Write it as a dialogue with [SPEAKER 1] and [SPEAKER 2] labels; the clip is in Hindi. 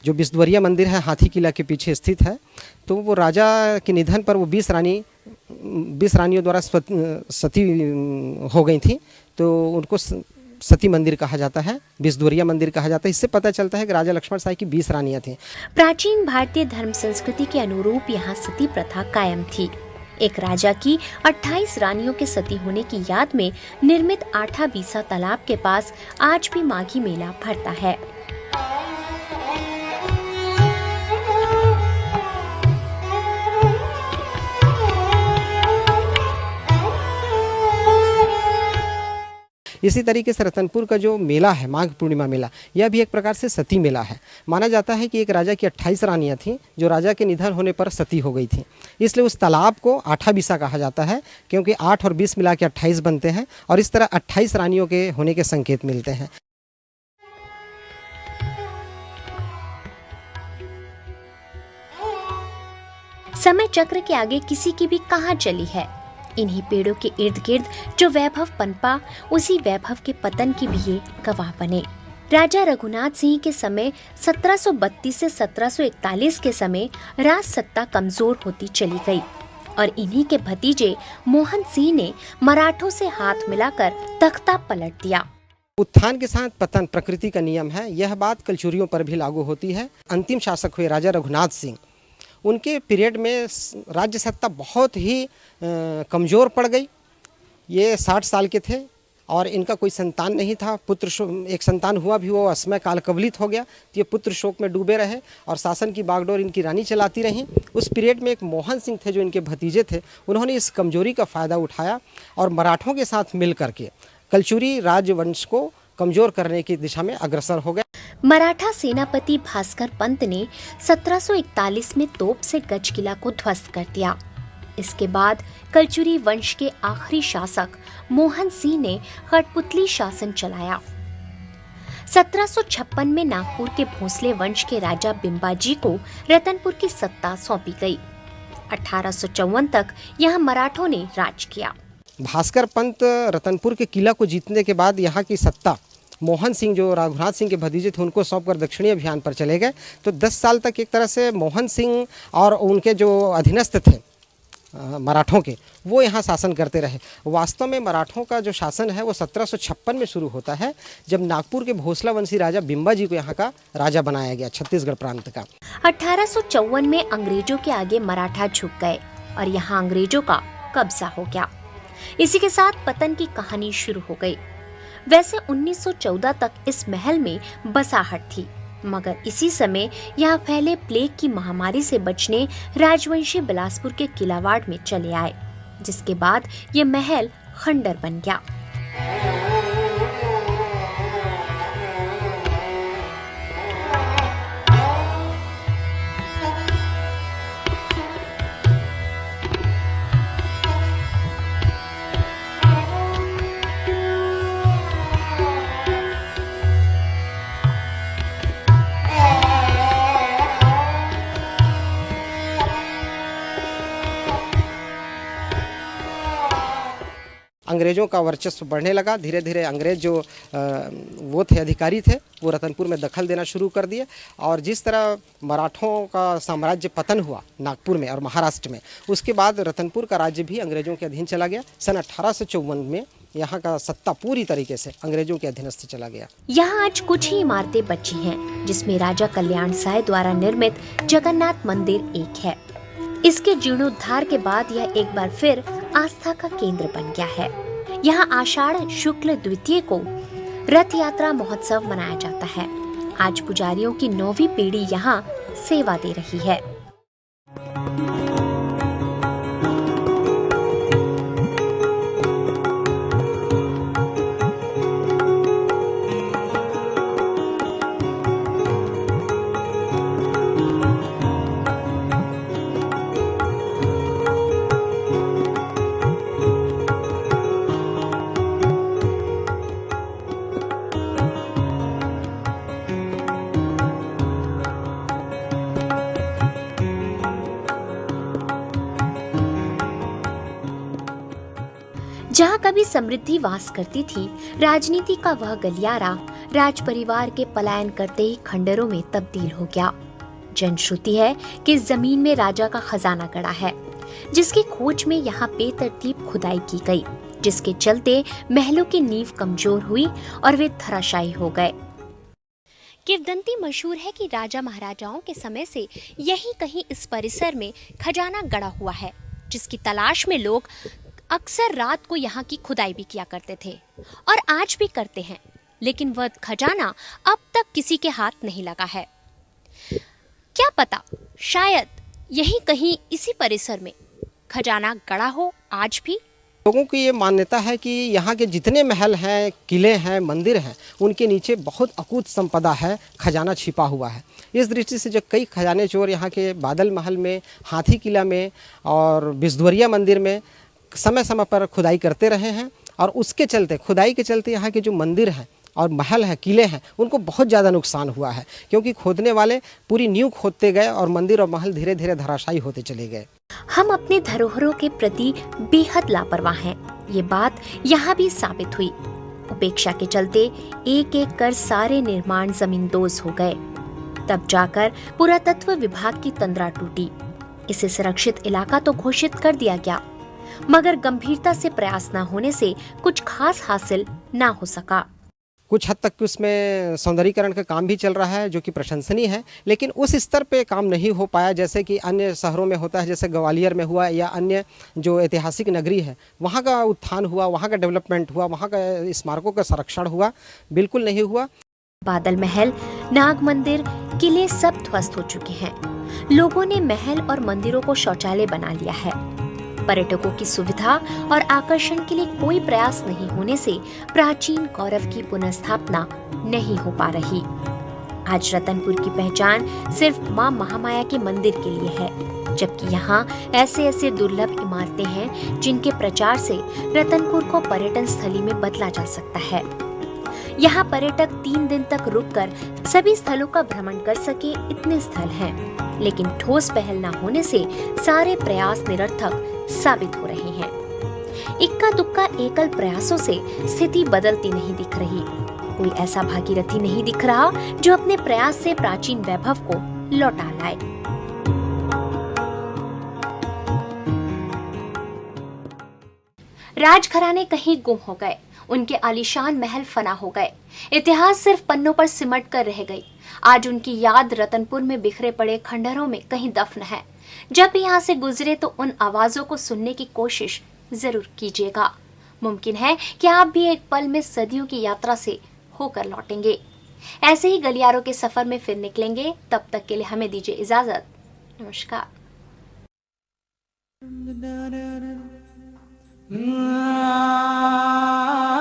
[SPEAKER 1] जो बिस्दवरिया मंदिर है हाथी किला के पीछे स्थित है। तो वो राजा के निधन पर वो 20 रानियों द्वारा सती हो गई थी, तो उनको सती मंदिर कहा जाता है, बिस्दवरिया मंदिर कहा जाता है। इससे पता चलता है कि राजा लक्ष्मण शाही की 20 रानियां थीं।
[SPEAKER 2] प्राचीन भारतीय धर्म संस्कृति के अनुरूप यहाँ सती प्रथा कायम थी। एक राजा की 28 रानियों के सती होने की याद में निर्मित आठा बीसा तालाब के पास आज भी माघी मेला भरता है।
[SPEAKER 1] इसी तरीके से रतनपुर का जो मेला है, माघ पूर्णिमा मेला, यह भी एक प्रकार से सती मेला है। माना जाता है कि एक राजा की 28 रानियां थीं जो राजा के निधन होने पर सती हो गई थीं। इसलिए उस तालाब को आठा बीसा कहा जाता है, क्योंकि 8 और 20 मिला के 28 बनते हैं और इस तरह 28 रानियों के होने के संकेत मिलते हैं।
[SPEAKER 2] समय चक्र के आगे किसी की भी कहाँ चली है। इन्हीं पेड़ों के इर्द गिर्द जो वैभव पनपा, उसी वैभव के पतन की भी ये गवाह बने। राजा रघुनाथ सिंह के समय 1732 से 1741 के समय राज सत्ता कमजोर होती चली गई और इन्हीं के भतीजे मोहन सिंह ने मराठों से हाथ मिलाकर तख्ता पलट दिया।
[SPEAKER 1] उत्थान के साथ पतन प्रकृति का नियम है। यह बात कलचुरियों पर भी लागू होती है। अंतिम शासक हुए राजा रघुनाथ सिंह, उनके पीरियड में राज्य सत्ता बहुत ही कमज़ोर पड़ गई। ये 60 साल के थे और इनका कोई संतान नहीं था। एक संतान हुआ भी वो असमय काल कवलित हो गया, तो ये पुत्र शोक में डूबे रहे और शासन की बागडोर इनकी रानी चलाती रहीं। उस पीरियड में एक मोहन सिंह थे जो इनके भतीजे थे, उन्होंने इस कमजोरी का फ़ायदा उठाया और मराठों के साथ मिल करके कलचुरी राजवंश को कमज़ोर करने की दिशा में अग्रसर हो गए।
[SPEAKER 2] मराठा सेनापति भास्कर पंत ने 1741 में तोप से गज किला को ध्वस्त कर दिया। इसके बाद कलचुरी वंश के आखिरी शासक मोहन सिंह ने कठपुतली शासन चलाया। 1756 में नागपुर के भोसले वंश के राजा बिंबाजी को रतनपुर की सत्ता सौंपी गई। 1854 तक यहाँ मराठों ने राज किया।
[SPEAKER 1] भास्कर पंत रतनपुर के किला को जीतने के बाद यहाँ की सत्ता मोहन सिंह जो रघुनाथ सिंह के भतीजे थे उनको सौंपकर दक्षिणी अभियान पर चले गए। तो 10 साल तक एक तरह से मोहन सिंह और उनके जो अधीनस्थ थे मराठों के, वो यहाँ शासन करते रहे। वास्तव में मराठों का जो शासन है वो 1756 में शुरू होता है, जब नागपुर के भोसला वंशी राजा बिंबाजी को यहाँ का राजा बनाया गया, छत्तीसगढ़ प्रांत का।
[SPEAKER 2] 1854 में अंग्रेजों के आगे मराठा झुक गए और यहाँ अंग्रेजों का कब्जा हो गया। इसी के साथ पतन की कहानी शुरू हो गई। वैसे 1914 तक इस महल में बसाहट थी, मगर इसी समय यहाँ फैले प्लेग की महामारी से बचने राजवंशी बिलासपुर के किलावाड़ में चले आए, जिसके बाद ये महल खंडर बन गया।
[SPEAKER 1] अंग्रेज़ों का वर्चस्व बढ़ने लगा। धीरे धीरे अंग्रेज जो वो थे अधिकारी थे, वो रतनपुर में दखल देना शुरू कर दिए और जिस तरह मराठों का साम्राज्य पतन हुआ नागपुर में और महाराष्ट्र में, उसके बाद रतनपुर का राज्य भी अंग्रेज़ों के अधीन चला गया। सन 1854 में यहाँ का सत्ता पूरी तरीके से अंग्रेजों के अधीनस्थ चला गया।
[SPEAKER 2] यहाँ आज कुछ ही इमारतें बची हैं, जिसमें राजा कल्याण साय द्वारा निर्मित जगन्नाथ मंदिर एक है। इसके जीर्णोद्धार के बाद यह एक बार फिर आस्था का केंद्र बन गया है। यहाँ आषाढ़ शुक्ल द्वितीय को रथ यात्रा महोत्सव मनाया जाता है। आज पुजारियों की 9वीं पीढ़ी यहाँ सेवा दे रही है। कभी समृद्धि वास करती थी, राजनीति का वह गलियारा राज परिवार के पलायन करते ही खंडरों में तब्दील हो गया। जनश्रुति है कि इस जमीन में राजा का खजाना गड़ा है, जिसकी खोज में यहाँ बेतरतीब खुदाई की गई, जिसके चलते महलों की नींव कमजोर हुई और वे धराशायी हो गए। किंवदंती मशहूर है कि राजा महाराजाओं के समय से यहीं कहीं इस परिसर में खजाना गड़ा हुआ है, जिसकी तलाश में लोग अक्सर रात को यहाँ की खुदाई भी किया करते थे और आज भी करते हैं, लेकिन वह खजाना अब तक किसी के हाथ नहीं लगा है। क्या पता, शायद यहीं कहीं इसी परिसर में खजाना गड़ा हो आज भी।
[SPEAKER 1] लोगों की ये मान्यता है कि यहाँ के जितने महल हैं, किले हैं, मंदिर हैं, उनके नीचे बहुत अकूत संपदा है, खजाना छिपा हुआ है। इस दृष्टि से जो कई खजाने चोर यहाँ के बादल महल में, हाथी किला में और बिस्दुवरिया मंदिर में समय समय पर खुदाई करते रहे हैं, और उसके चलते, खुदाई के चलते यहाँ के जो मंदिर हैं और महल हैं, किले हैं, उनको बहुत ज़्यादा नुकसान हुआ है, क्योंकि खोदने वाले पूरी नींव खोदते गए और मंदिर और महल धीरे धीरे धराशायी होते चले गए।
[SPEAKER 2] हम अपने धरोहरों के प्रति बेहद लापरवाह हैं, ये बात यहाँ भी साबित हुई। उपेक्षा के चलते एक एक कर सारे निर्माण जमींदोज हो गए। तब जाकर पुरातत्व विभाग की तंद्रा टूटी। इसे सुरक्षित इलाका तो घोषित कर दिया गया, मगर गंभीरता से प्रयास न होने से कुछ खास हासिल न हो सका।
[SPEAKER 1] कुछ हद तक उसमें सौंदर्यीकरण का काम भी चल रहा है, जो कि प्रशंसनीय है, लेकिन उस स्तर पे काम नहीं हो पाया जैसे कि अन्य शहरों में होता है, जैसे ग्वालियर में हुआ या अन्य जो ऐतिहासिक नगरी है वहाँ का उत्थान हुआ, वहाँ का डेवलपमेंट हुआ, वहाँ का स्मारकों का संरक्षण हुआ, बिल्कुल नहीं हुआ।
[SPEAKER 2] बादल महल, नाग मंदिर, किले सब ध्वस्त हो चुके हैं। लोगों ने महल और मंदिरों को शौचालय बना लिया है। पर्यटकों की सुविधा और आकर्षण के लिए कोई प्रयास नहीं होने से प्राचीन गौरव की पुनर्स्थापना नहीं हो पा रही। आज रतनपुर की पहचान सिर्फ मां महामाया के मंदिर के लिए है, जबकि यहाँ ऐसे ऐसे दुर्लभ इमारतें हैं जिनके प्रचार से रतनपुर को पर्यटन स्थली में बदला जा सकता है। यहाँ पर्यटक 3 दिन तक रुककर सभी स्थलों का भ्रमण कर सके, इतने स्थल हैं, लेकिन ठोस पहल न होने से सारे प्रयास निरर्थक साबित हो रहे हैं। इक्का दुक्का एकल प्रयासों से स्थिति बदलती नहीं दिख रही। कोई ऐसा भागीरथी नहीं दिख रहा जो अपने प्रयास से प्राचीन वैभव को लौटा लाए। राजघराने कहीं गुम हो गए, उनके आलीशान महल फना हो गए, इतिहास सिर्फ पन्नों पर सिमट कर रह गई। आज उनकी याद रतनपुर में बिखरे पड़े खंडहरों में कहीं दफन है। जब भी यहाँ से गुजरे तो उन आवाजों को सुनने की कोशिश जरूर कीजिएगा। मुमकिन है कि आप भी एक पल में सदियों की यात्रा से होकर लौटेंगे। ऐसे ही गलियारों के सफर में फिर निकलेंगे। तब तक के लिए हमें दीजिए इजाजत। नमस्कार।
[SPEAKER 3] Ah